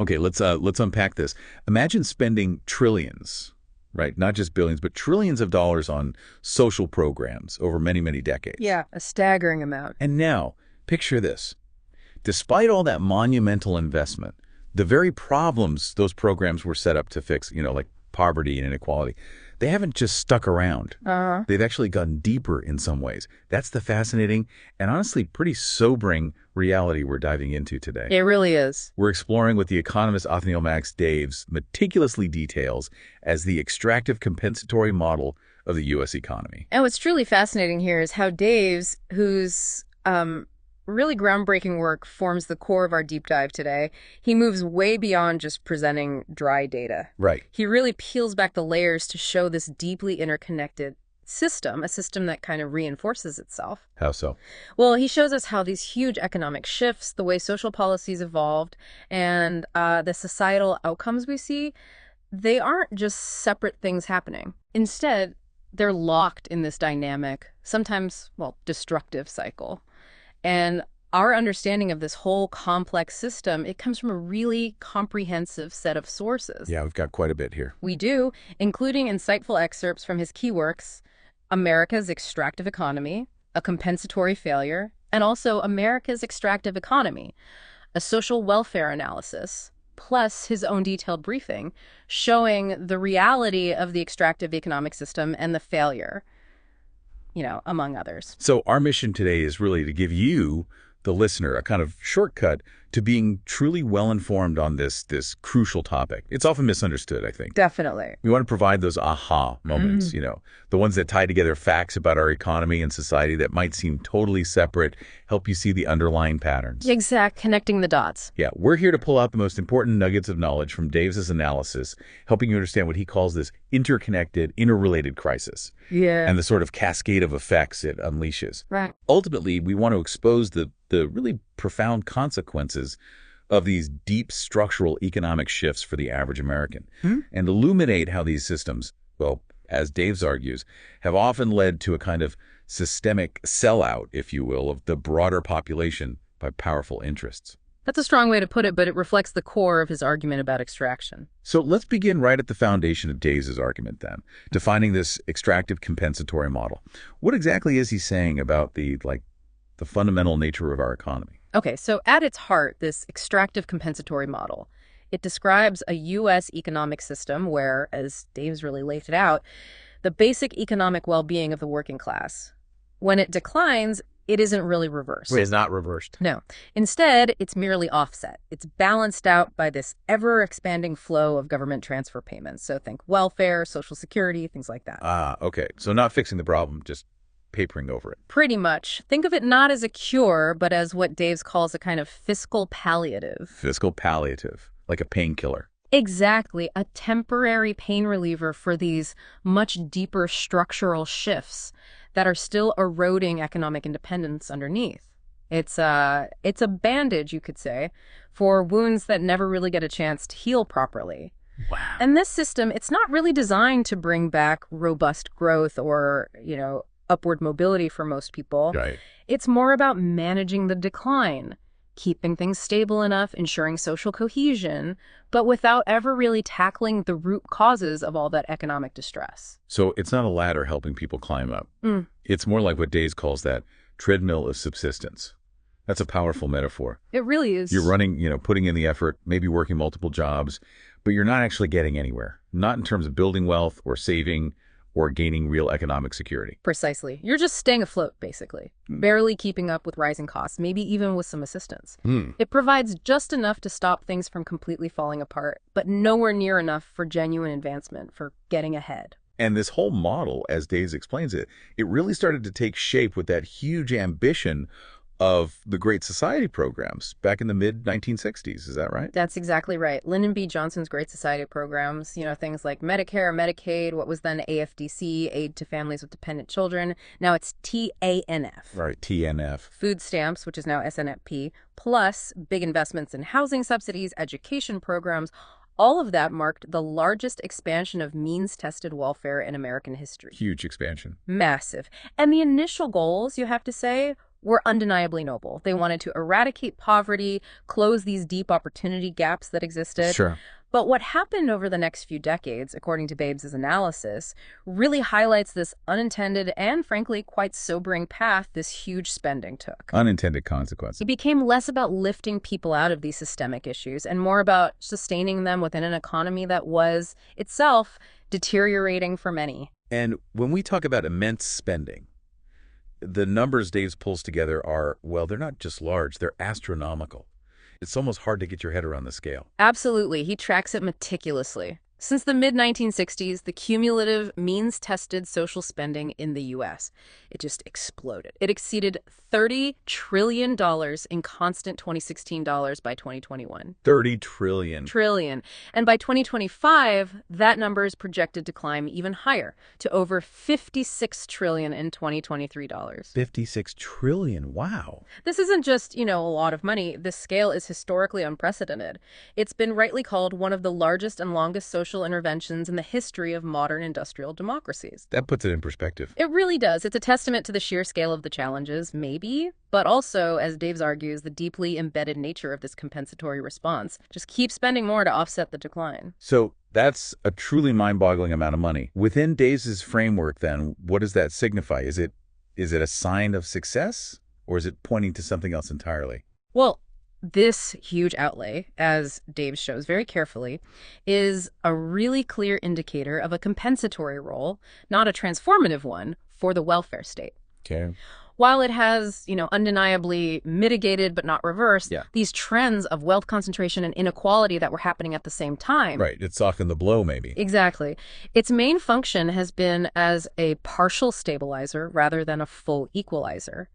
Okay, let's unpack this. Imagine spending trillions, right? Not just billions, but trillions of dollars on social programs over many, many decades. Yeah, a staggering amount. And now, picture this. Despite all that monumental investment, the very problems those programs were set up to fix, like poverty and inequality, they haven't just stuck around. They've actually gone deeper in some ways. That's the fascinating and honestly pretty sobering reality we're diving into today. It really is. We're exploring what the economist Othniel Max Daves meticulously details as the extractive compensatory model of the U.S. economy. And what's truly fascinating here is how Daves, whose really groundbreaking work forms the core of our deep dive today, he moves way beyond just presenting dry data. Right. He really peels back the layers to show this deeply interconnected system, a system that kind of reinforces itself. How so? Well, he shows us how these huge economic shifts, the way social policies evolved, and the societal outcomes we see, they aren't just separate things happening. Instead, they're locked in this dynamic, sometimes, destructive cycle. And our understanding of this whole complex system, it comes from a really comprehensive set of sources. Yeah, we've got quite a bit here. We do, including insightful excerpts from his key works, America's Extractive Economy, A Compensatory Failure, and also America's Extractive Economy, a social welfare analysis, plus his own detailed briefing showing the reality of the extractive economic system and the failure, among others. So our mission today is really to give you, the listener, a kind of shortcut to being truly well-informed on this crucial topic. It's often misunderstood, I think. Definitely. We want to provide those aha moments, the ones that tie together facts about our economy and society that might seem totally separate, help you see the underlying patterns. Connecting the dots. Yeah, we're here to pull out the most important nuggets of knowledge from Daves' analysis, helping you understand what he calls this interconnected, interrelated crisis. Yeah. And the sort of cascade of effects it unleashes. Right. Ultimately, we want to expose the really profound consequences of these deep structural economic shifts for the average American and illuminate how these systems, as Daves argues, have often led to a kind of systemic sellout, if you will, of the broader population by powerful interests. That's a strong way to put it, but it reflects the core of his argument about extraction. So let's begin right at the foundation of Daves' argument then, defining this extractive compensatory model. What exactly is he saying about the fundamental nature of our economy? Okay, so at its heart, this extractive compensatory model, it describes a U.S. economic system where, as Daves really laid it out, the basic economic well-being of the working class, when it declines, it isn't really reversed. It's not reversed. No. Instead, it's merely offset. It's balanced out by this ever-expanding flow of government transfer payments. So think welfare, Social Security, things like that. Okay. So not fixing the problem, just papering over it. Pretty much. Think of it not as a cure, but as what Daves calls a kind of fiscal palliative. Fiscal palliative, like a painkiller. Exactly. A temporary pain reliever for these much deeper structural shifts that are still eroding economic independence underneath. It's a bandage, you could say, for wounds that never really get a chance to heal properly. Wow. And this system, it's not really designed to bring back robust growth or, upward mobility for most people. Right. It's more about managing the decline, keeping things stable enough, ensuring social cohesion, but without ever really tackling the root causes of all that economic distress. So it's not a ladder helping people climb up. It's more like what Daves calls that treadmill of subsistence. That's a powerful metaphor. It really is. You're running, putting in the effort, maybe working multiple jobs, but you're not actually getting anywhere. Not in terms of building wealth or saving or gaining real economic security. Precisely. You're just staying afloat, basically. Barely keeping up with rising costs, maybe even with some assistance. It provides just enough to stop things from completely falling apart, but nowhere near enough for genuine advancement, for getting ahead. And this whole model, as Daves explains it, it really started to take shape with that huge ambition of the Great Society programs back in the mid-1960s. Is that right? That's exactly right. Lyndon B. Johnson's Great Society programs, things like Medicare, Medicaid, what was then AFDC, Aid to Families with Dependent Children. Now it's TANF. Right, TNF. Food stamps, which is now SNFP, plus big investments in housing subsidies, education programs. All of that marked the largest expansion of means-tested welfare in American history. Huge expansion. Massive. And the initial goals, you have to say, were undeniably noble. They wanted to eradicate poverty, close these deep opportunity gaps that existed. Sure. But what happened over the next few decades, according to Babes' analysis, really highlights this unintended and, frankly, quite sobering path this huge spending took. Unintended consequences. It became less about lifting people out of these systemic issues and more about sustaining them within an economy that was, itself, deteriorating for many. And when we talk about immense spending, the numbers Dave's pulls together are, well, they're not just large, they're astronomical. It's almost hard to get your head around the scale. Absolutely. He tracks it meticulously. Since the mid-1960s, the cumulative means-tested social spending in the U.S., it just exploded. It exceeded $30 trillion in constant 2016 dollars by 2021. 30 trillion. Trillion. And by 2025, that number is projected to climb even higher, to over 56 trillion in 2023 dollars. 56 trillion. Wow. This isn't just, a lot of money. This scale is historically unprecedented. It's been rightly called one of the largest and longest social interventions in the history of modern industrial democracies. That puts it in perspective. It really does. It's a testament to the sheer scale of the challenges, maybe, but also, as Daves argues, the deeply embedded nature of this compensatory response. Just keep spending more to offset the decline. So that's a truly mind-boggling amount of money. Within Daves' framework, then, what does that signify? Is it a sign of success, or is it pointing to something else entirely? Well, this huge outlay, as Dave shows very carefully, is a really clear indicator of a compensatory role, not a transformative one, for the welfare state. Okay. While it has, undeniably mitigated but not reversed these trends of wealth concentration and inequality that were happening at the same time. Right. It softened the blow, maybe. Exactly. Its main function has been as a partial stabilizer rather than a full equalizer.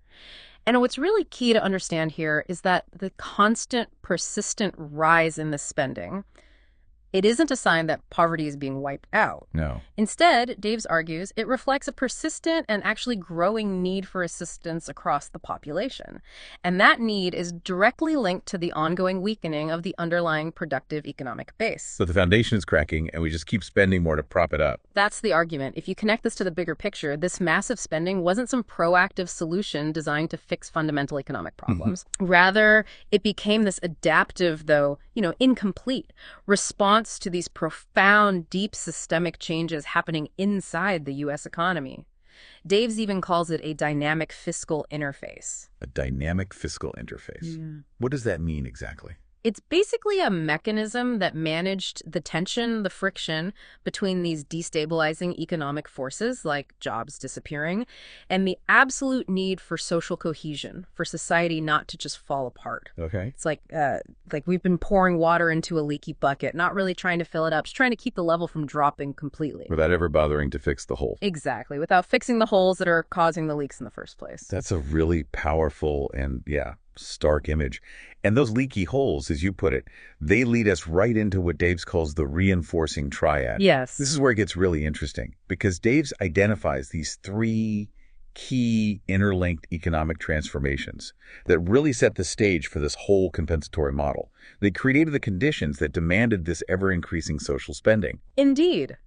And what's really key to understand here is that the constant, persistent rise in the spending, it isn't a sign that poverty is being wiped out. No. Instead, Daves argues, it reflects a persistent and actually growing need for assistance across the population. And that need is directly linked to the ongoing weakening of the underlying productive economic base. So the foundation is cracking, and we just keep spending more to prop it up. That's the argument. If you connect this to the bigger picture, this massive spending wasn't some proactive solution designed to fix fundamental economic problems. Rather, it became this adaptive, though, incomplete response to these profound, deep systemic changes happening inside the U.S. economy. Daves even calls it a dynamic fiscal interface. A dynamic fiscal interface. Yeah. What does that mean exactly? It's basically a mechanism that managed the tension, the friction between these destabilizing economic forces, like jobs disappearing, and the absolute need for social cohesion, for society not to just fall apart. Okay. It's like we've been pouring water into a leaky bucket, not really trying to fill it up, just trying to keep the level from dropping completely. Without ever bothering to fix the hole. Exactly, without fixing the holes that are causing the leaks in the first place. That's a really powerful and, stark image. And those leaky holes, as you put it, they lead us right into what Daves calls the reinforcing triad. Yes. This is where it gets really interesting, because Daves identifies these three key interlinked economic transformations that really set the stage for this whole compensatory model. They created the conditions that demanded this ever-increasing social spending. Indeed.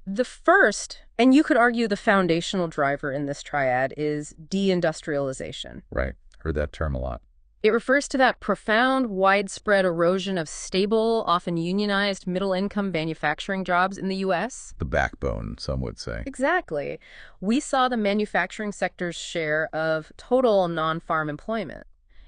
The first, and you could argue the foundational driver in this triad, is deindustrialization. Right. Heard that term a lot. It refers to that profound, widespread erosion of stable, often unionized, middle-income manufacturing jobs in the U.S. The backbone, some would say. Exactly. We saw the manufacturing sector's share of total non-farm employment.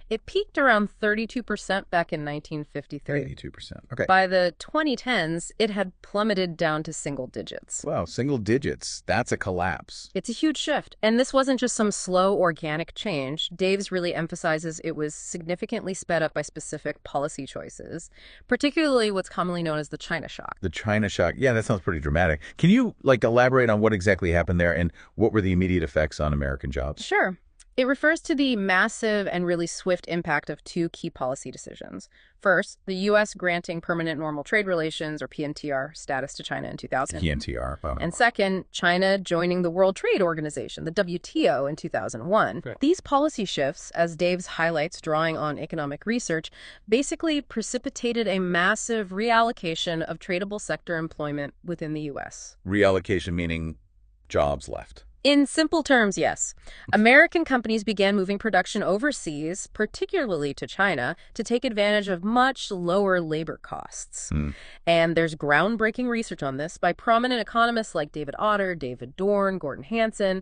It peaked around 32% back in 1953. 82%. Okay. By the 2010s, it had plummeted down to single digits. Wow, single digits. That's a collapse. It's a huge shift. And this wasn't just some slow, organic change. Daves really emphasizes it was significantly sped up by specific policy choices, particularly what's commonly known as the China shock. The China shock. Yeah, that sounds pretty dramatic. Can you, elaborate on what exactly happened there and what were the immediate effects on American jobs? Sure. It refers to the massive and really swift impact of two key policy decisions. First, the U.S. granting permanent normal trade relations, or PNTR, status to China in 2000. PNTR. Wow. And second, China joining the World Trade Organization, the WTO, in 2001. Right. These policy shifts, as Daves highlights drawing on economic research, basically precipitated a massive reallocation of tradable sector employment within the U.S. Reallocation meaning jobs left. In simple terms, yes. American companies began moving production overseas, particularly to China, to take advantage of much lower labor costs. Hmm. And there's groundbreaking research on this by prominent economists like David Otter, David Dorn, Gordon Hanson.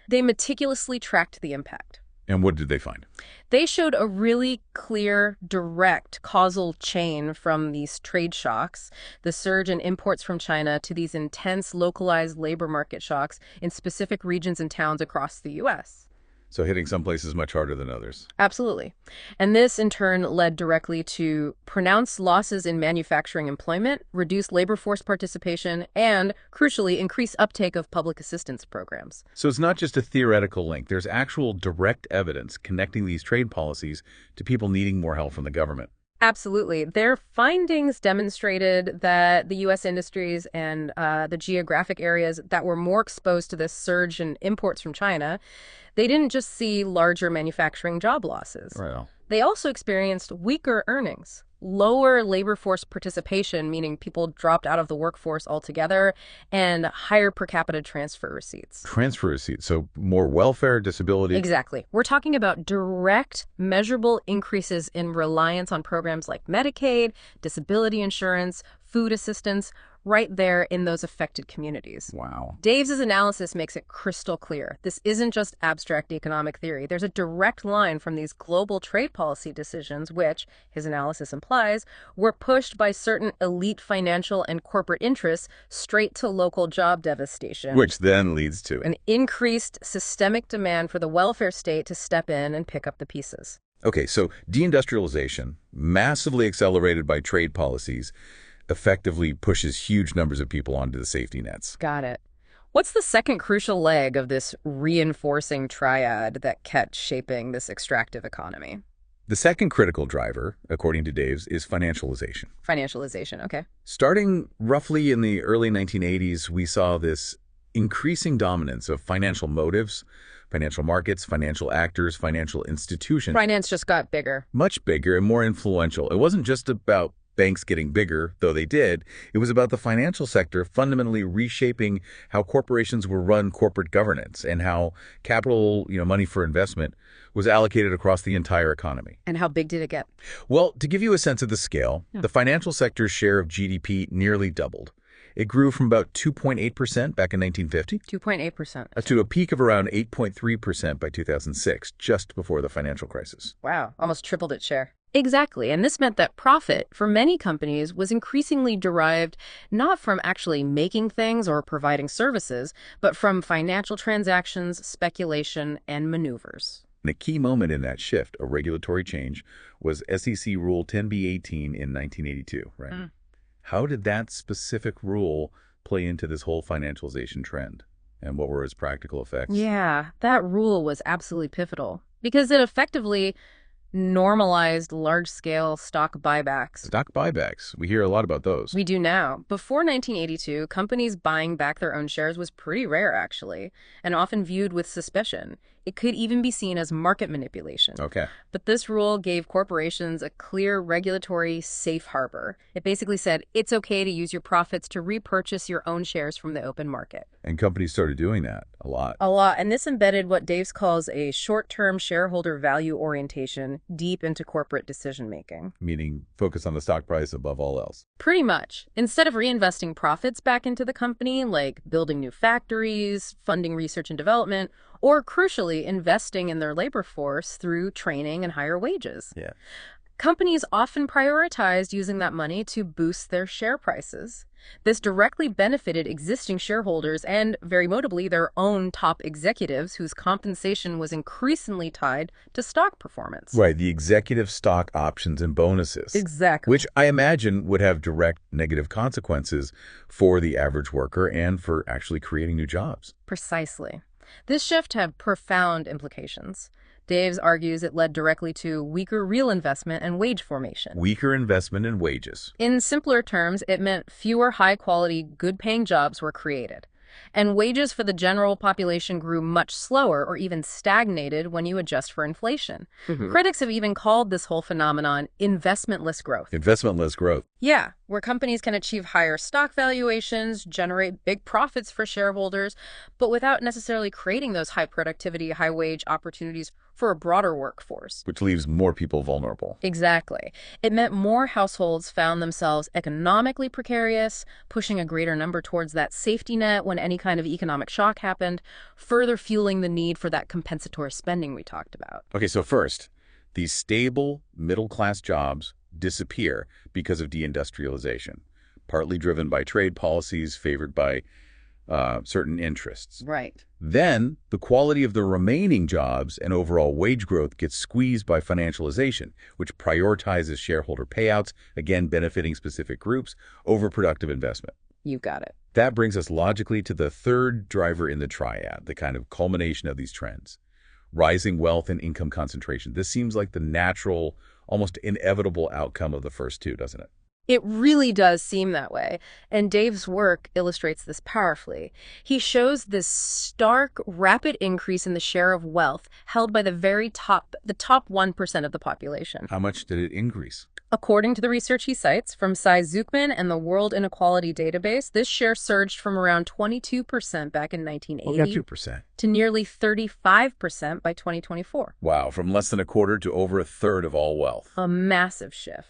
They meticulously tracked the impact. And what did they find? They showed a really clear, direct causal chain from these trade shocks, the surge in imports from China, to these intense localized labor market shocks in specific regions and towns across the U.S. So hitting some places much harder than others. Absolutely. And this, in turn, led directly to pronounced losses in manufacturing employment, reduced labor force participation, and, crucially, increased uptake of public assistance programs. So it's not just a theoretical link. There's actual direct evidence connecting these trade policies to people needing more help from the government. Absolutely. Their findings demonstrated that the U.S. industries and the geographic areas that were more exposed to this surge in imports from China, they didn't just see larger manufacturing job losses. Right. They also experienced weaker earnings, lower labor force participation, meaning people dropped out of the workforce altogether, and higher per capita transfer receipts. Transfer receipts, so more welfare, disability. Exactly. We're talking about direct, measurable increases in reliance on programs like Medicaid, disability insurance, food assistance, right there in those affected communities. Wow. Dave's analysis makes it crystal clear. This isn't just abstract economic theory. There's a direct line from these global trade policy decisions, which, his analysis implies, were pushed by certain elite financial and corporate interests straight to local job devastation. Which then leads to an increased systemic demand for the welfare state to step in and pick up the pieces. Okay, so deindustrialization, massively accelerated by trade policies, effectively pushes huge numbers of people onto the safety nets. Got it. What's the second crucial leg of this reinforcing triad that kept shaping this extractive economy? The second critical driver, according to Dave's, is financialization. Financialization, okay. Starting roughly in the early 1980s, we saw this increasing dominance of financial motives, financial markets, financial actors, financial institutions. Finance just got bigger. Much bigger and more influential. It wasn't just about banks getting bigger, though they did. It was about the financial sector fundamentally reshaping how corporations were run corporate governance and how capital, money for investment was allocated across the entire economy. And how big did it get? Well, to give you a sense of the scale, the financial sector's share of GDP nearly doubled. It grew from about 2.8% back in 1950 2.8%. to a peak of around 8.3% by 2006, just before the financial crisis. Wow, almost tripled its share. Exactly, and this meant that profit for many companies was increasingly derived not from actually making things or providing services, but from financial transactions, speculation, and maneuvers. And a key moment in that shift, a regulatory change, was SEC Rule 10b-18 in 1982, right? How did that specific rule play into this whole financialization trend? And what were its practical effects? Yeah, that rule was absolutely pivotal because it effectively normalized large-scale stock buybacks. Stock buybacks. We hear a lot about those. We do now. Before 1982, companies buying back their own shares was pretty rare, actually, and often viewed with suspicion. It could even be seen as market manipulation. Okay. But this rule gave corporations a clear regulatory safe harbor. It basically said it's okay to use your profits to repurchase your own shares from the open market. And companies started doing that a lot. A lot. And this embedded what Dave's calls a short-term shareholder value orientation deep into corporate decision-making. Meaning focus on the stock price above all else. Pretty much. Instead of reinvesting profits back into the company, like building new factories, funding research and development, or crucially, investing in their labor force through training and higher wages. Yeah. Companies often prioritized using that money to boost their share prices. This directly benefited existing shareholders and, very notably, their own top executives whose compensation was increasingly tied to stock performance. Right, the executive stock options and bonuses. Exactly. Which I imagine would have direct negative consequences for the average worker and for actually creating new jobs. Precisely. This shift had profound implications. Daves argues it led directly to weaker real investment and wage formation. Weaker investment in wages. In simpler terms, it meant fewer high-quality, good-paying jobs were created. And wages for the general population grew much slower or even stagnated when you adjust for inflation. Critics have even called this whole phenomenon investmentless growth. Investmentless growth. Yeah, where companies can achieve higher stock valuations, generate big profits for shareholders, but without necessarily creating those high productivity, high wage opportunities for a broader workforce. Which leaves more people vulnerable. Exactly. It meant more households found themselves economically precarious, pushing a greater number towards that safety net when any kind of economic shock happened, further fueling the need for that compensatory spending we talked about. Okay, so first, these stable middle-class jobs disappear because of deindustrialization, partly driven by trade policies favored by certain interests. Right. Then, the quality of the remaining jobs and overall wage growth gets squeezed by financialization, which prioritizes shareholder payouts, again benefiting specific groups, over productive investment. You got it. That brings us logically to the third driver in the triad, the kind of culmination of these trends. Rising wealth and income concentration. This seems like the natural, almost inevitable outcome of the first two, doesn't it? It really does seem that way, and Dave's work illustrates this powerfully. He shows this stark, rapid increase in the share of wealth held by the top 1% of the population. How much did it increase? According to the research he cites from Cy Zuckman and the World Inequality Database, this share surged from around 22% back in 1980 2%. to nearly 35% by 2024. Wow, from less than a quarter to over a third of all wealth. A massive shift.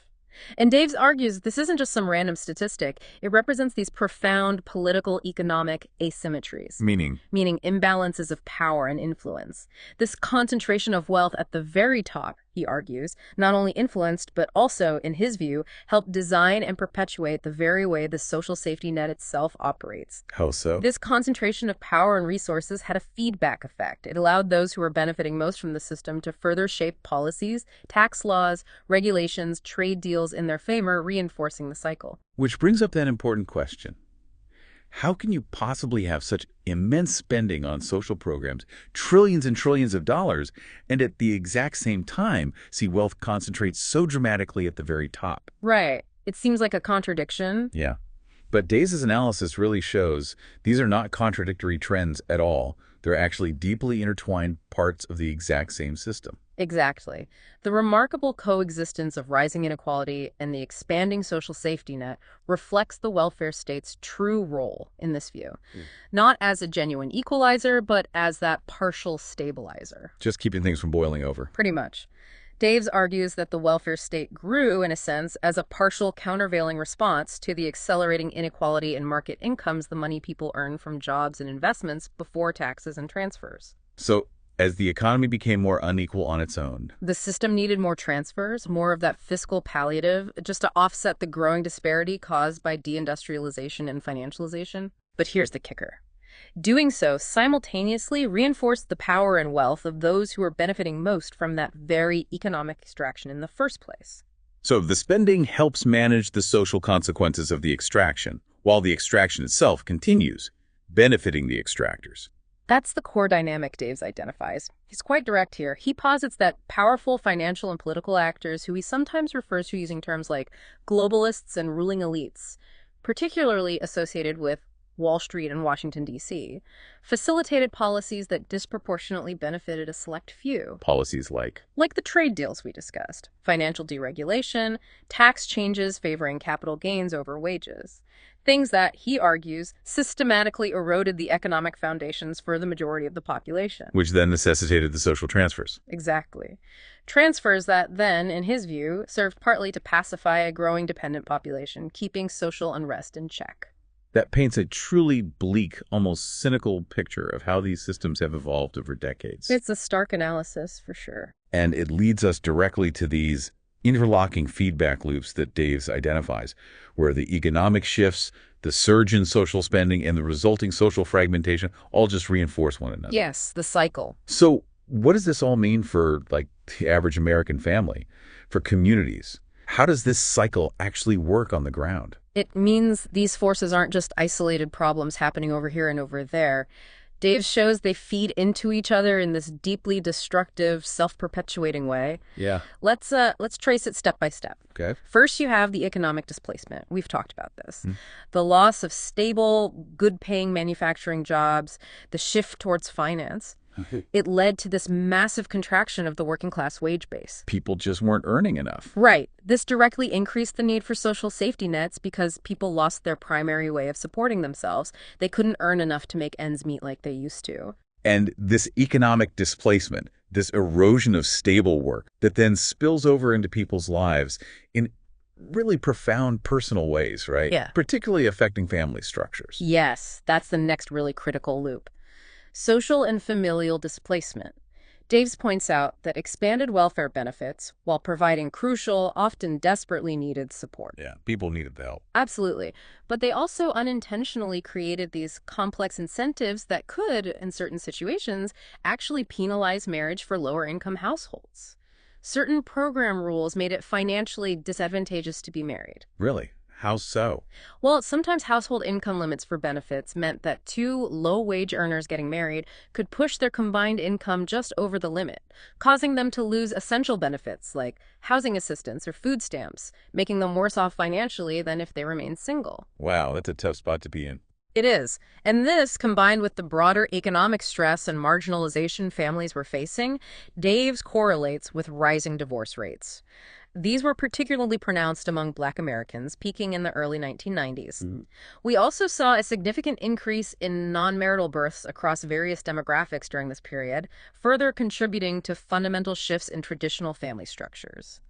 And Daves argues this isn't just some random statistic. It represents these profound political economic asymmetries. Meaning Imbalances of power and influence. This concentration of wealth at the very top, he argues, not only influenced, but also, in his view, helped design and perpetuate the very way the social safety net itself operates. How so? This concentration of power and resources had a feedback effect. It allowed those who were benefiting most from the system to further shape policies, tax laws, regulations, trade deals in their favor, reinforcing the cycle. Which brings up that important question. How can you possibly have such immense spending on social programs, trillions and trillions of dollars, and at the exact same time see wealth concentrate so dramatically at the very top? Right. It seems like a contradiction. Yeah. But Days' analysis really shows these are not contradictory trends at all. They're actually deeply intertwined parts of the exact same system. Exactly. The remarkable coexistence of rising inequality and the expanding social safety net reflects the welfare state's true role in this view. Not as a genuine equalizer, but as that partial stabilizer. Just keeping things from boiling over. Pretty much. Daves argues that the welfare state grew, in a sense, as a partial countervailing response to the accelerating inequality in market incomes the money people earn from jobs and investments before taxes and transfers. So, as the economy became more unequal on its own, the system needed more transfers, more of that fiscal palliative, just to offset the growing disparity caused by deindustrialization and financialization. But here's the kicker. Doing so simultaneously reinforced the power and wealth of those who are benefiting most from that very economic extraction in the first place. So the spending helps manage the social consequences of the extraction, while the extraction itself continues, benefiting the extractors. That's the core dynamic Daves identifies. He's quite direct here. He posits that powerful financial and political actors, who he sometimes refers to using terms like globalists and ruling elites, particularly associated with Wall Street and Washington, D.C., facilitated policies that disproportionately benefited a select few. Policies like the trade deals we discussed, financial deregulation, tax changes favoring capital gains over wages. Things that, he argues, systematically eroded the economic foundations for the majority of the population. Which then necessitated the social transfers. Exactly. Transfers that then, in his view, served partly to pacify a growing dependent population, keeping social unrest in check. That paints a truly bleak, almost cynical picture of how these systems have evolved over decades. It's a stark analysis, for sure. And it leads us directly to these interlocking feedback loops that Daves identifies, where the economic shifts, the surge in social spending, and the resulting social fragmentation all just reinforce one another. Yes, the cycle. So what does this all mean for, the average American family, for communities? How does this cycle actually work on the ground? It means these forces aren't just isolated problems happening over here and over there. Dave shows they feed into each other in this deeply destructive, self-perpetuating way. Yeah. Let's trace it step by step. Okay. First, you have the economic displacement. We've talked about this. The loss of stable, good-paying manufacturing jobs, the shift towards finance. It led to this massive contraction of the working class wage base. People just weren't earning enough. Right. This directly increased the need for social safety nets because people lost their primary way of supporting themselves. They couldn't earn enough to make ends meet like they used to. And this economic displacement, this erosion of stable work that then spills over into people's lives in really profound personal ways, right? Yeah. Particularly affecting family structures. Yes, that's the next really critical loop. Social and familial displacement. Daves points out that expanded welfare benefits, while providing crucial, often desperately needed support. Yeah, people needed the help. Absolutely. But they also unintentionally created these complex incentives that could, in certain situations, actually penalize marriage for lower-income households. Certain program rules made it financially disadvantageous to be married. Really? How so? Well, sometimes household income limits for benefits meant that two low-wage earners getting married could push their combined income just over the limit, causing them to lose essential benefits like housing assistance or food stamps, making them worse off financially than if they remained single. Wow, that's a tough spot to be in. It is. And this, combined with the broader economic stress and marginalization families were facing, Daves correlates with rising divorce rates. These were particularly pronounced among Black Americans, peaking in the early 1990s. We also saw a significant increase in non-marital births across various demographics during this period, further contributing to fundamental shifts in traditional family structures.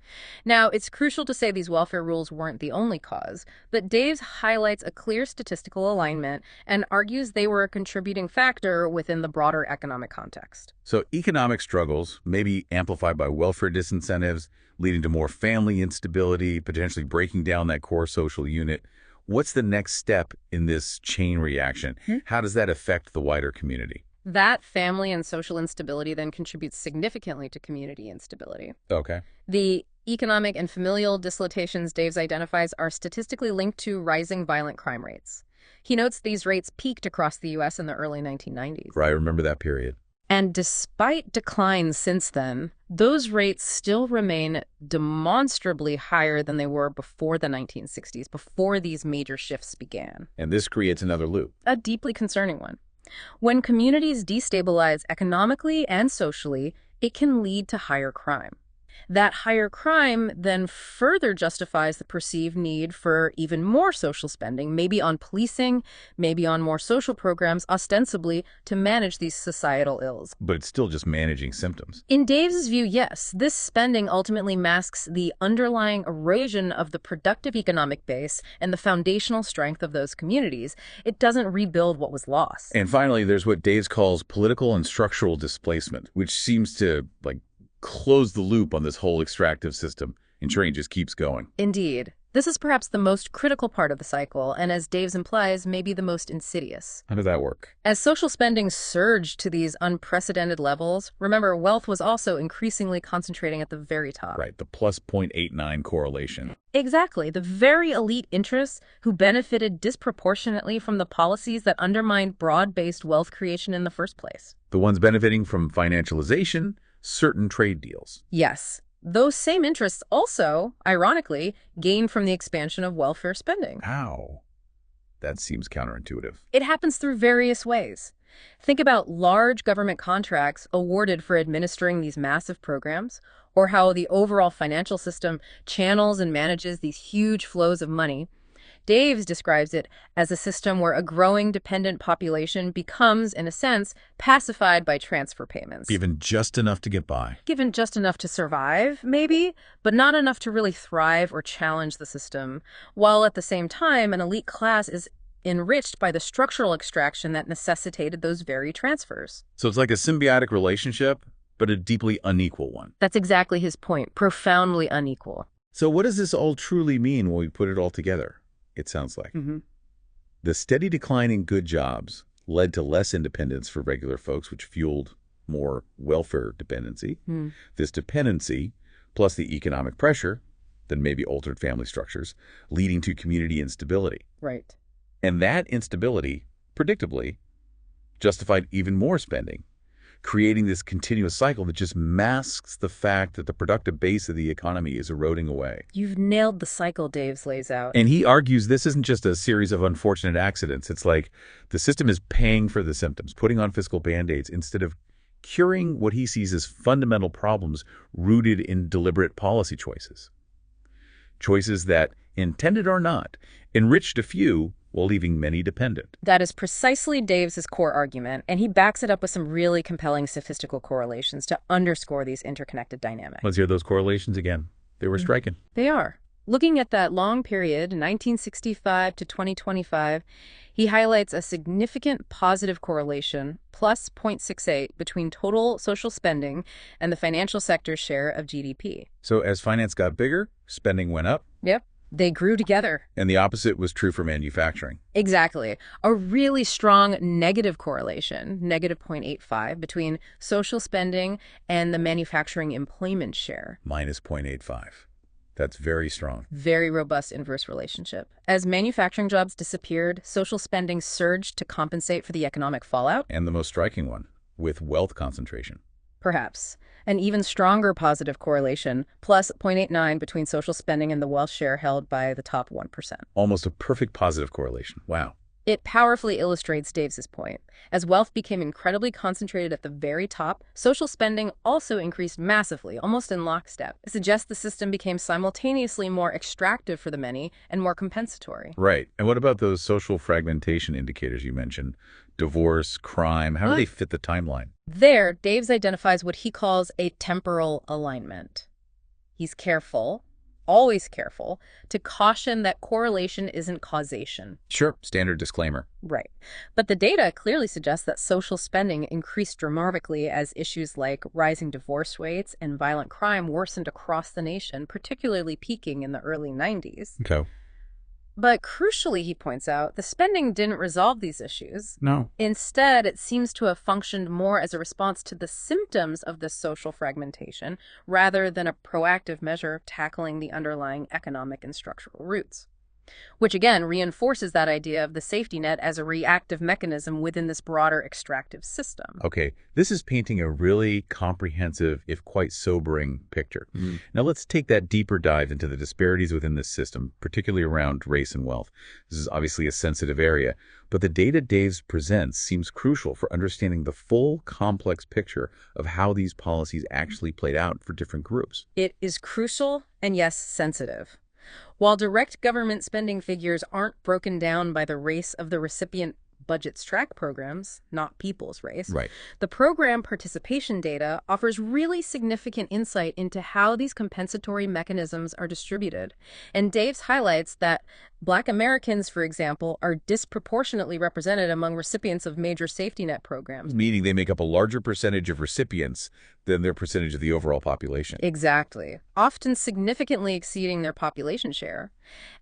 Now, it's crucial to say these welfare rules weren't the only cause, but Daves highlights a clear statistical alignment and argues they were a contributing factor within the broader economic context. So economic struggles may be amplified by welfare disincentives, leading to more family instability, potentially breaking down that core social unit. What's the next step in this chain reaction? How does that affect the wider community? That family and social instability then contributes significantly to community instability. Okay. The economic and familial dislocations Daves identifies are statistically linked to rising violent crime rates. He notes these rates peaked across the U.S. in the early 1990s. Right, I remember that period. And despite declines since then, those rates still remain demonstrably higher than they were before the 1960s, before these major shifts began. And this creates another loop. A deeply concerning one. When communities destabilize economically and socially, it can lead to higher crime. That higher crime then further justifies the perceived need for even more social spending, maybe on policing, maybe on more social programs, ostensibly to manage these societal ills. But it's still just managing symptoms. In Daves' view, yes, this spending ultimately masks the underlying erosion of the productive economic base and the foundational strength of those communities. It doesn't rebuild what was lost. And finally, there's what Daves calls political and structural displacement, which seems to, close the loop on this whole extractive system, ensuring it just keeps going. Indeed. This is perhaps the most critical part of the cycle, and as Daves implies, maybe the most insidious. How does that work? As social spending surged to these unprecedented levels, remember, wealth was also increasingly concentrating at the very top. Right, the plus 0.89 correlation. Exactly. The very elite interests who benefited disproportionately from the policies that undermined broad-based wealth creation in the first place. The ones benefiting from financialization, certain trade deals. Yes. Those same interests also, ironically, gain from the expansion of welfare spending. How? That seems counterintuitive. It happens through various ways. Think about large government contracts awarded for administering these massive programs, or how the overall financial system channels and manages these huge flows of money. Daves describes it as a system where a growing dependent population becomes, in a sense, pacified by transfer payments. Given just enough to get by. Given just enough to survive, maybe, but not enough to really thrive or challenge the system, while at the same time an elite class is enriched by the structural extraction that necessitated those very transfers. So it's like a symbiotic relationship, but a deeply unequal one. That's exactly his point, profoundly unequal. So what does this all truly mean when we put it all together? It sounds like. The steady decline in good jobs led to less independence for regular folks, which fueled more welfare dependency. This dependency, plus the economic pressure, then maybe altered family structures, leading to community instability. Right. And that instability, predictably, justified even more spending, creating this continuous cycle that just masks the fact that the productive base of the economy is eroding away. You've nailed the cycle Daves lays out. And he argues this isn't just a series of unfortunate accidents. It's like the system is paying for the symptoms, putting on fiscal band-aids instead of curing what he sees as fundamental problems rooted in deliberate policy choices. Choices that, intended or not, enriched a few while leaving many dependent. That is precisely Daves' core argument, and he backs it up with some really compelling statistical correlations to underscore these interconnected dynamics. Let's hear those correlations again. They were striking. They are. Looking at that long period, 1965 to 2025, he highlights a significant positive correlation, plus 0.68, between total social spending and the financial sector's share of GDP. So as finance got bigger, spending went up. Yep. They grew together. And the opposite was true for manufacturing. Exactly. A really strong negative correlation, negative 0.85, between social spending and the manufacturing employment share. Minus 0.85. That's very strong. Very robust inverse relationship. As manufacturing jobs disappeared, social spending surged to compensate for the economic fallout. And the most striking one, with wealth concentration. Perhaps. An even stronger positive correlation, plus 0.89 between social spending and the wealth share held by the top 1%. Almost a perfect positive correlation. Wow. It powerfully illustrates Daves' point. As wealth became incredibly concentrated at the very top, social spending also increased massively, almost in lockstep. It suggests the system became simultaneously more extractive for the many and more compensatory. Right. And what about those social fragmentation indicators you mentioned? Divorce, crime, how do they fit the timeline? There, Daves identifies what he calls a temporal alignment. He's careful, always careful, to caution that correlation isn't causation. Sure, standard disclaimer. Right. But the data clearly suggests that social spending increased dramatically as issues like rising divorce rates and violent crime worsened across the nation, particularly peaking in the early 90s. Okay. But crucially, he points out, the spending didn't resolve these issues. No. Instead, it seems to have functioned more as a response to the symptoms of this social fragmentation rather than a proactive measure of tackling the underlying economic and structural roots. Which again reinforces that idea of the safety net as a reactive mechanism within this broader extractive system. Okay, this is painting a really comprehensive, if quite sobering, picture. Now let's take that deeper dive into the disparities within this system, particularly around race and wealth. This is obviously a sensitive area, but the data Daves presents seems crucial for understanding the full, complex picture of how these policies actually played out for different groups. It is crucial and, yes, sensitive. While direct government spending figures aren't broken down by the race of the recipient budgets track programs, not people's race, Right. the program participation data offers really significant insight into how these compensatory mechanisms are distributed. And Daves highlights that Black Americans, for example, are disproportionately represented among recipients of major safety net programs. Meaning they make up a larger percentage of recipients than their percentage of the overall population. Exactly. Often significantly exceeding their population share.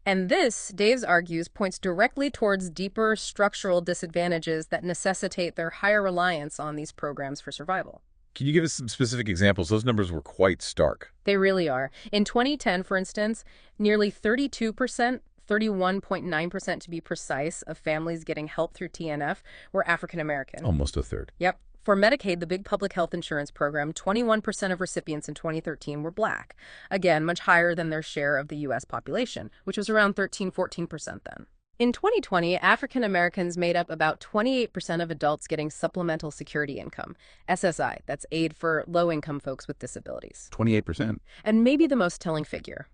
And this, Daves argues, points directly towards deeper structural disadvantages that necessitate their higher reliance on these programs for survival. Can you give us some specific examples? Those numbers were quite stark. They really are. In 2010, for instance, nearly 32%, 31.9% to be precise, of families getting help through TNF were African American. Almost a third. Yep. For Medicaid, the big public health insurance program, 21% of recipients in 2013 were Black. Again, much higher than their share of the U.S. population, which was around 13-14% then. In 2020, African Americans made up about 28% of adults getting supplemental security income, SSI, that's aid for low-income folks with disabilities. 28%. And maybe the most telling figure.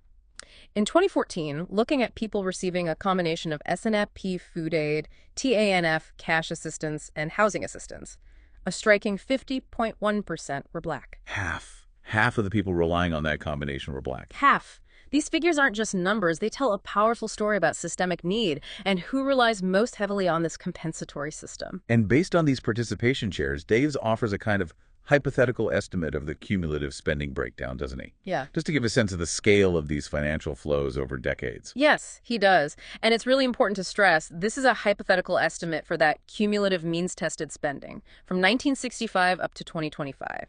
In 2014, looking at people receiving a combination of SNFP food aid, TANF cash assistance, and housing assistance, a striking 50.1% were Black. Half of the people relying on that combination were Black. Half. These figures aren't just numbers. They tell a powerful story about systemic need and who relies most heavily on this compensatory system. And based on these participation shares, Daves offers a kind of hypothetical estimate of the cumulative spending breakdown, doesn't he? Yeah. Just to give a sense of the scale of these financial flows over decades. Yes, he does. And it's really important to stress, this is a hypothetical estimate for that cumulative means-tested spending from 1965 up to 2025.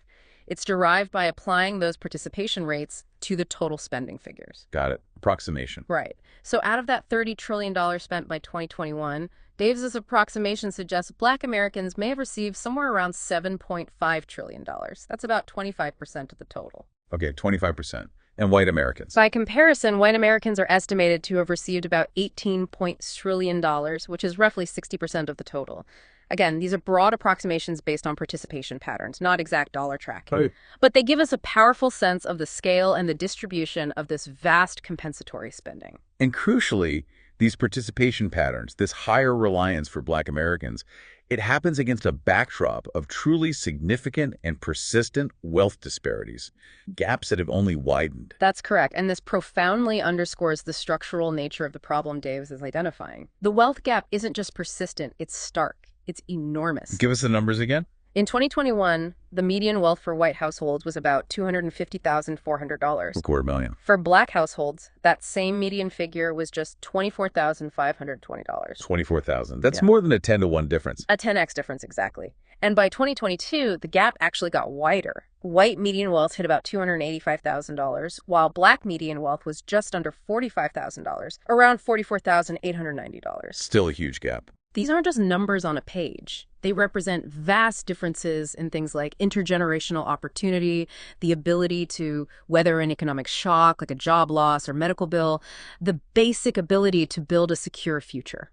It's derived by applying those participation rates to the total spending figures. Got it. Approximation. Right. So out of that $30 trillion spent by 2021, Davis's approximation suggests Black Americans may have received somewhere around $7.5 trillion. That's about 25% of the total. Okay, 25%. And white Americans? By comparison, white Americans are estimated to have received about $18 trillion, which is roughly 60% of the total. Again, these are broad approximations based on participation patterns, not exact dollar tracking. Right. But they give us a powerful sense of the scale and the distribution of this vast compensatory spending. And crucially, these participation patterns, this higher reliance for Black Americans, it happens against a backdrop of truly significant and persistent wealth disparities, gaps that have only widened. That's correct, and this profoundly underscores the structural nature of the problem Davis is identifying. The wealth gap isn't just persistent, it's stark. It's enormous. Give us the numbers again. In 2021, the median wealth for white households was about $250,400. $250,000. For Black households, that same median figure was just $24,520. $24,000. That's more than a 10-to-1 difference. A 10x difference, exactly. And by 2022, the gap actually got wider. White median wealth hit about $285,000, while Black median wealth was just under $45,000, around $44,890. Still a huge gap. These aren't just numbers on a page. They represent vast differences in things like intergenerational opportunity, the ability to weather an economic shock like a job loss or medical bill, the basic ability to build a secure future.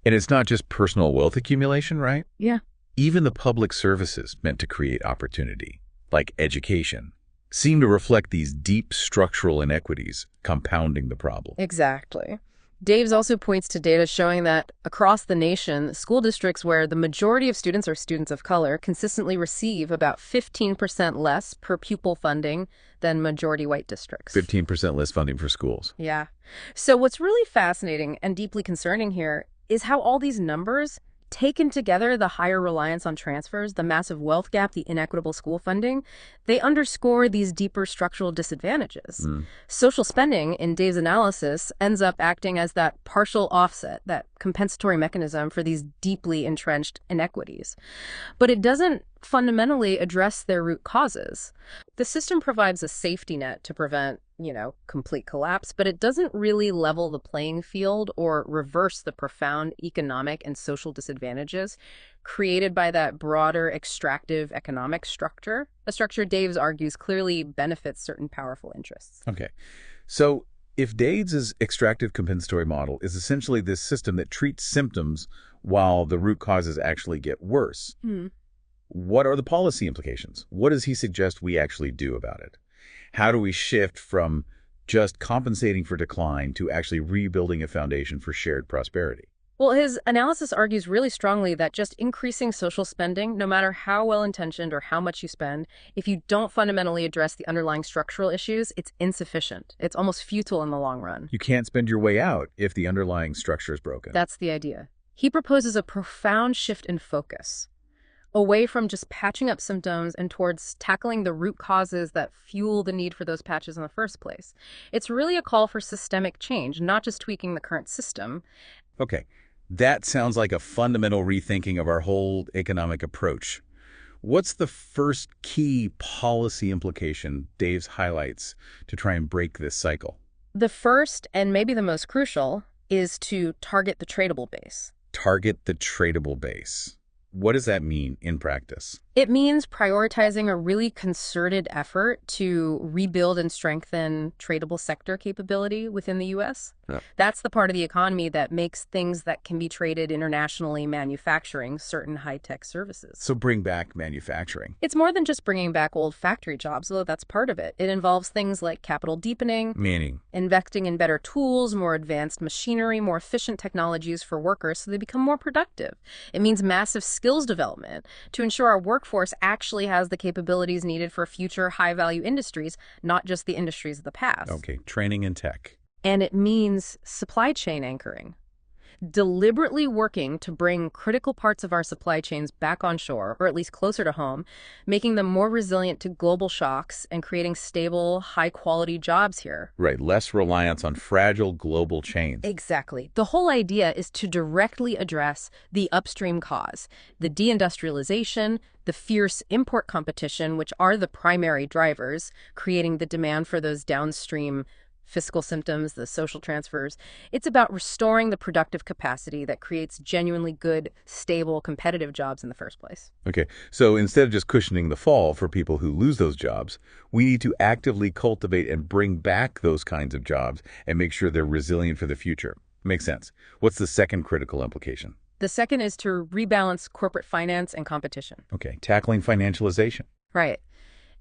And it's not just personal wealth accumulation, right? Yeah. Even the public services meant to create opportunity, like education, seem to reflect these deep structural inequities, compounding the problem. Exactly. Daves also points to data showing that across the nation, school districts where the majority of students are students of color consistently receive about 15% less per pupil funding than majority white districts. 15% less funding for schools. Yeah. So what's really fascinating and deeply concerning here is how all these numbers, taken together, the higher reliance on transfers, the massive wealth gap, the inequitable school funding, they underscore these deeper structural disadvantages. Social spending, in Dave's analysis, ends up acting as that partial offset, that compensatory mechanism for these deeply entrenched inequities. But it doesn't fundamentally address their root causes. The system provides a safety net to prevent, complete collapse, but it doesn't really level the playing field or reverse the profound economic and social disadvantages created by that broader extractive economic structure, a structure Daves argues clearly benefits certain powerful interests. Okay. So if Daves' extractive compensatory model is essentially this system that treats symptoms while the root causes actually get worse, what are the policy implications? What does he suggest we actually do about it? How do we shift from just compensating for decline to actually rebuilding a foundation for shared prosperity? Well, his analysis argues really strongly that just increasing social spending, no matter how well-intentioned or how much you spend, if you don't fundamentally address the underlying structural issues, it's insufficient. It's almost futile in the long run. You can't spend your way out if the underlying structure is broken. That's the idea. He proposes a profound shift in focus, away from just patching up symptoms and towards tackling the root causes that fuel the need for those patches in the first place. It's really a call for systemic change, not just tweaking the current system. Okay, that sounds like a fundamental rethinking of our whole economic approach. What's the first key policy implication Daves highlights to try and break this cycle? The first, and maybe the most crucial, is to target the tradable base. Target the tradable base. What does that mean in practice? It means prioritizing a really concerted effort to rebuild and strengthen tradable sector capability within the U.S. Yeah. That's the part of the economy that makes things that can be traded internationally manufacturing certain high-tech services. So bring back manufacturing. It's more than just bringing back old factory jobs, though that's part of it. It involves things like capital deepening, Meaning? investing in better tools, more advanced machinery, more efficient technologies for workers so they become more productive. It means massive skills development to ensure our workforce actually has the capabilities needed for future high-value industries, not just the industries of the past. Okay, training in tech. And it means supply chain anchoring. Deliberately working to bring critical parts of our supply chains back on shore, or at least closer to home, making them more resilient to global shocks and creating stable, high-quality jobs here. Right, less reliance on fragile global chains. Exactly. The whole idea is to directly address the upstream cause, the deindustrialization, the fierce import competition, which are the primary drivers, creating the demand for those downstream fiscal symptoms, the social transfers. It's about restoring the productive capacity that creates genuinely good, stable, competitive jobs in the first place. Okay, so instead of just cushioning the fall for people who lose those jobs, we need to actively cultivate and bring back those kinds of jobs and make sure they're resilient for the future. Makes sense. What's the second critical implication? The second is to rebalance corporate finance and competition. Okay, tackling financialization. Right.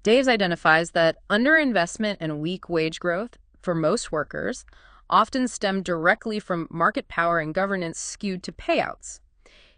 Daves identifies that underinvestment and weak wage growth for most workers often stem directly from market power and governance skewed to payouts.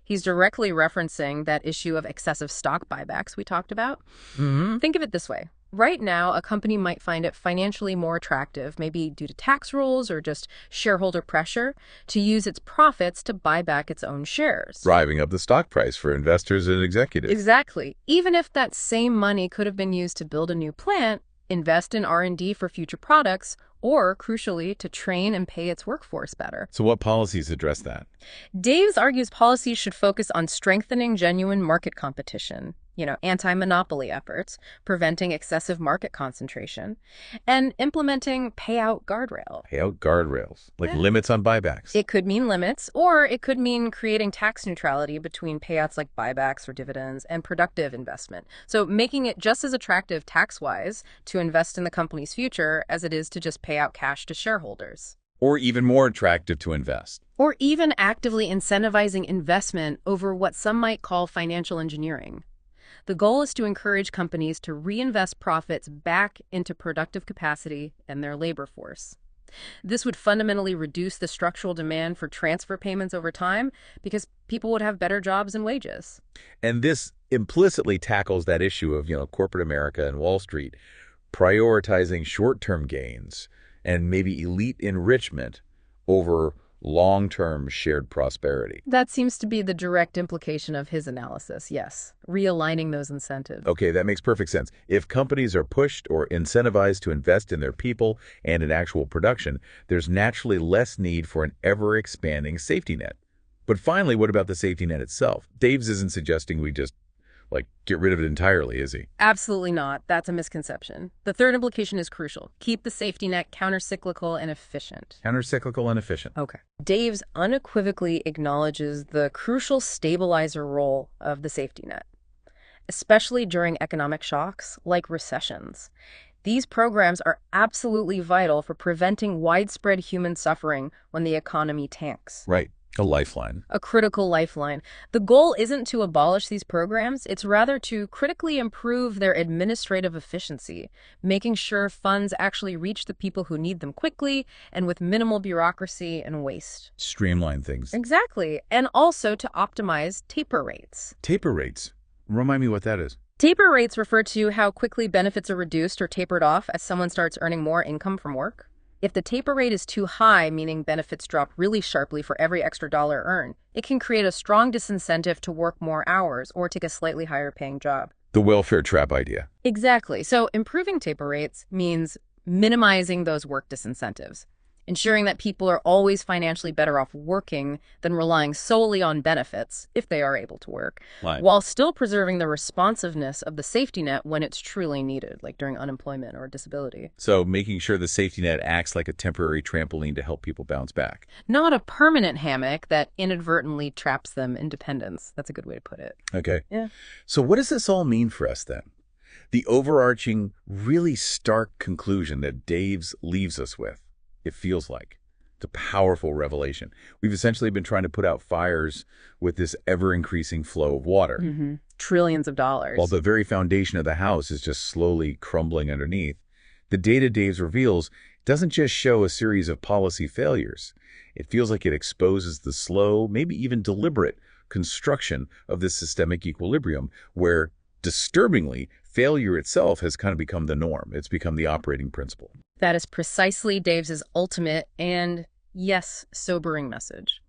He's directly referencing that issue of excessive stock buybacks we talked about. Think of it this way. Right now, a company might find it financially more attractive, maybe due to tax rules or just shareholder pressure, to use its profits to buy back its own shares. Driving up the stock price for investors and executives. Exactly. Even if that same money could have been used to build a new plant, invest in R&D for future products, or, crucially, to train and pay its workforce better. So what policies address that? Daves argues policies should focus on strengthening genuine market competition, anti-monopoly efforts, preventing excessive market concentration, and implementing payout guardrail. Payout guardrails, like limits on buybacks. It could mean limits, or it could mean creating tax neutrality between payouts like buybacks or dividends and productive investment. So making it just as attractive tax-wise to invest in the company's future as it is to just pay out cash to shareholders. Or even more attractive to invest. Or even actively incentivizing investment over what some might call financial engineering. The goal is to encourage companies to reinvest profits back into productive capacity and their labor force. This would fundamentally reduce the structural demand for transfer payments over time because people would have better jobs and wages. And this implicitly tackles that issue of, corporate America and Wall Street prioritizing short-term gains and maybe elite enrichment over long-term shared prosperity. That seems to be the direct implication of his analysis, yes. Realigning those incentives. Okay, that makes perfect sense. If companies are pushed or incentivized to invest in their people and in actual production, there's naturally less need for an ever-expanding safety net. But finally, what about the safety net itself? Daves isn't suggesting we just get rid of it entirely, is he? Absolutely not. That's a misconception. The third implication is crucial. Keep the safety net countercyclical and efficient. Countercyclical and efficient. Okay. Daves unequivocally acknowledges the crucial stabilizer role of the safety net, especially during economic shocks like recessions. These programs are absolutely vital for preventing widespread human suffering when the economy tanks. Right. A lifeline. A critical lifeline. The goal isn't to abolish these programs, it's rather to critically improve their administrative efficiency, making sure funds actually reach the people who need them quickly and with minimal bureaucracy and waste. Streamline things. Exactly. And also to optimize taper rates. Taper rates. Remind me what that is. Taper rates refer to how quickly benefits are reduced or tapered off as someone starts earning more income from work. If the taper rate is too high, meaning benefits drop really sharply for every extra dollar earned, it can create a strong disincentive to work more hours or take a slightly higher paying job. The welfare trap idea. Exactly. So improving taper rates means minimizing those work disincentives, ensuring that people are always financially better off working than relying solely on benefits, if they are able to work, while still preserving the responsiveness of the safety net when it's truly needed, like during unemployment or disability. So making sure the safety net acts like a temporary trampoline to help people bounce back. Not a permanent hammock that inadvertently traps them in dependence. That's a good way to put it. Okay. Yeah. So what does this all mean for us then? The overarching, really stark conclusion that Daves leaves us with. It feels like. It's a powerful revelation. We've essentially been trying to put out fires with this ever-increasing flow of water. Trillions of dollars. While the very foundation of the house is just slowly crumbling underneath. The data Daves reveals doesn't just show a series of policy failures. It feels like it exposes the slow, maybe even deliberate, construction of this systemic equilibrium where, disturbingly, failure itself has kind of become the norm. It's become the operating principle. That is precisely Daves' ultimate and, yes, sobering message.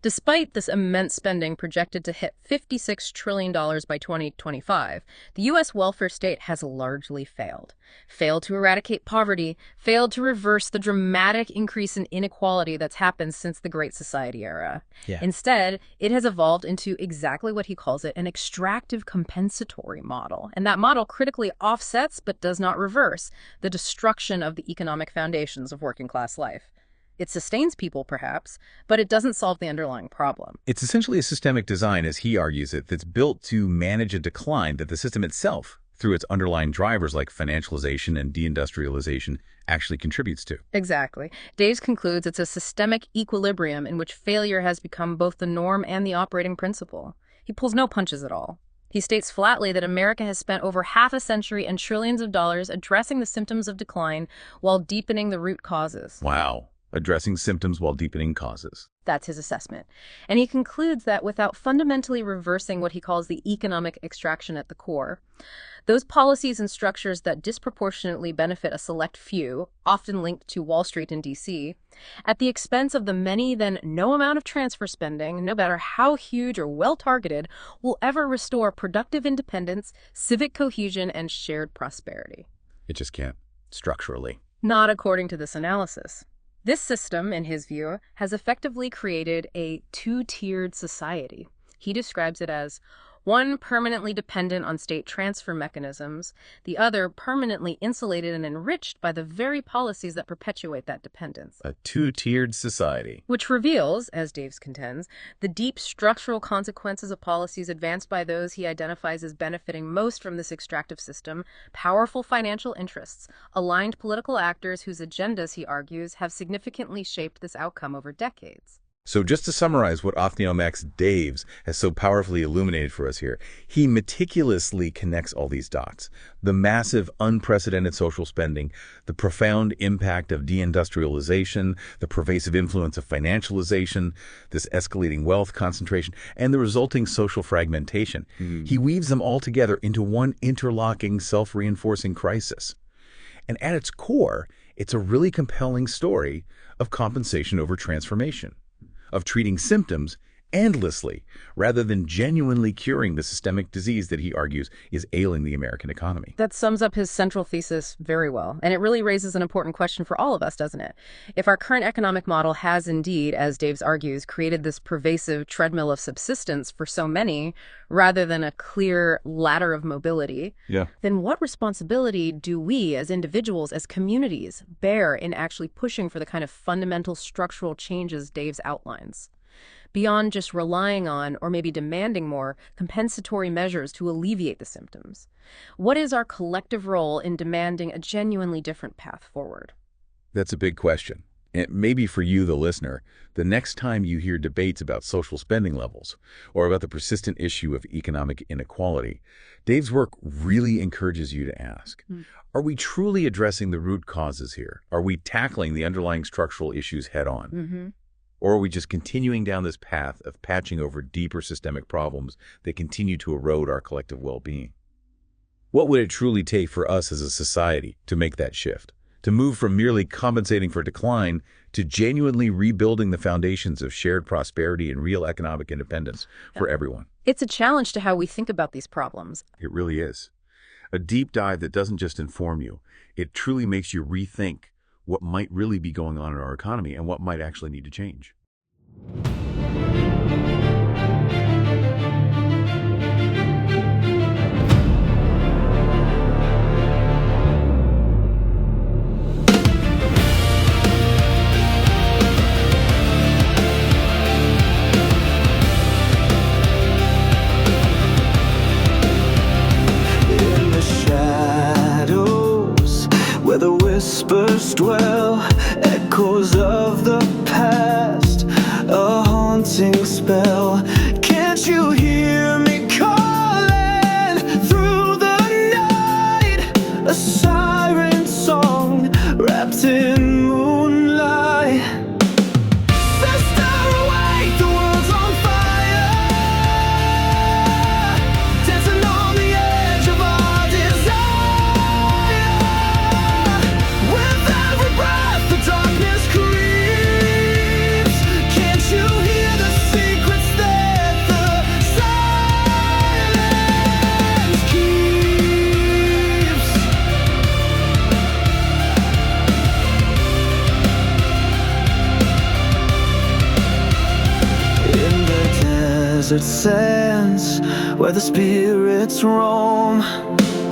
Despite this immense spending projected to hit $56 trillion by 2025, the U.S. welfare state has largely failed. Failed to eradicate poverty, failed to reverse the dramatic increase in inequality that's happened since the Great Society era. Yeah. Instead, it has evolved into exactly what he calls it, an extractive compensatory model. And that model critically offsets, but does not reverse, the destruction of the economic foundations of working-class life. It sustains people, perhaps, but it doesn't solve the underlying problem. It's essentially a systemic design, as he argues it, that's built to manage a decline that the system itself, through its underlying drivers like financialization and deindustrialization, actually contributes to. Exactly. Daves concludes it's a systemic equilibrium in which failure has become both the norm and the operating principle. He pulls no punches at all. He states flatly that America has spent over half a century and trillions of dollars addressing the symptoms of decline while deepening the root causes. Wow. Addressing symptoms while deepening causes. That's his assessment. And he concludes that without fundamentally reversing what he calls the economic extraction at the core, those policies and structures that disproportionately benefit a select few, often linked to Wall Street and D.C., at the expense of the many, then no amount of transfer spending, no matter how huge or well-targeted, will ever restore productive independence, civic cohesion, and shared prosperity. It just can't, structurally. Not according to this analysis. This system, in his view, has effectively created a two-tiered society. He describes it as one permanently dependent on state transfer mechanisms, the other permanently insulated and enriched by the very policies that perpetuate that dependence. A two-tiered society. Which reveals, as Daves contends, the deep structural consequences of policies advanced by those he identifies as benefiting most from this extractive system, powerful financial interests, aligned political actors whose agendas, he argues, have significantly shaped this outcome over decades. So just to summarize what Othniel Max Daves has so powerfully illuminated for us here, he meticulously connects all these dots. The massive, unprecedented social spending, the profound impact of deindustrialization, the pervasive influence of financialization, this escalating wealth concentration, and the resulting social fragmentation. He weaves them all together into one interlocking, self-reinforcing crisis. And at its core, it's a really compelling story of compensation over transformation, of treating symptoms endlessly rather than genuinely curing the systemic disease that he argues is ailing the American economy. That sums up his central thesis very well, and it really raises an important question for all of us, doesn't it? If our current economic model has indeed, as Daves argues, created this pervasive treadmill of subsistence for so many, rather than a clear ladder of mobility, then what responsibility do we as individuals, as communities, bear in actually pushing for the kind of fundamental structural changes Daves outlines? Beyond just relying on, or maybe demanding more, compensatory measures to alleviate the symptoms. What is our collective role in demanding a genuinely different path forward? That's a big question. And maybe for you, the listener, the next time you hear debates about social spending levels or about the persistent issue of economic inequality, Dave's work really encourages you to ask, are we truly addressing the root causes here? Are we tackling the underlying structural issues head on? Or are we just continuing down this path of patching over deeper systemic problems that continue to erode our collective well-being? What would it truly take for us as a society to make that shift? To move from merely compensating for decline to genuinely rebuilding the foundations of shared prosperity and real economic independence for everyone? It's a challenge to how we think about these problems. It really is. A deep dive that doesn't just inform you, it truly makes you rethink what might really be going on in our economy and what might actually need to change. In the shadows, where the whispers dwell, echoes of the past, a haunting spell. Can't you hear me calling through the night? A siren song wrapped in moonlight. Sister, awake, the world's on fire, dancing on the edge of our desire. With every breath, the darkness creeps. Can't you hear the desert sands where the spirits roam.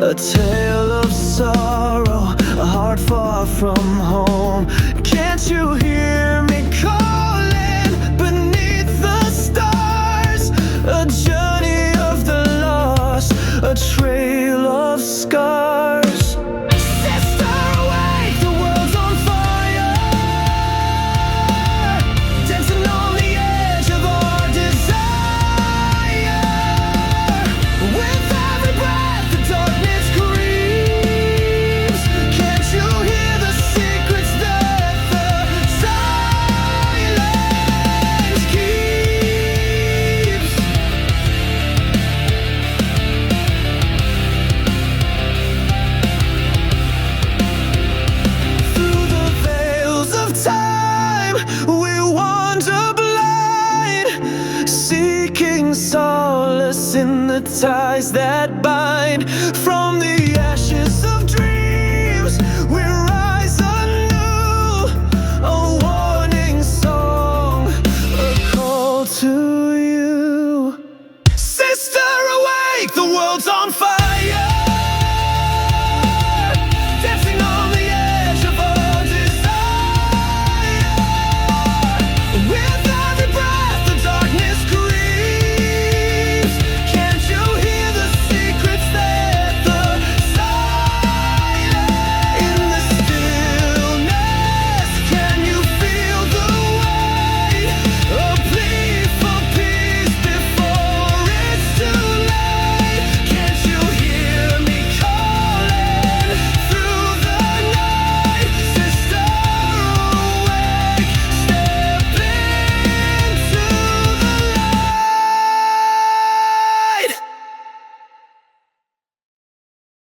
A tale of sorrow, a heart far from home. Can't you hear me calling beneath the stars? A journey of the lost, a trail of scars. Sister, awake, the world's on fire, dancing on the edge of our desire. With every breath, the darkness creeps. Can't you hear the secrets that the silence keeps? Through the veils of time, we wander blind, seeking solace in the ties that bind. From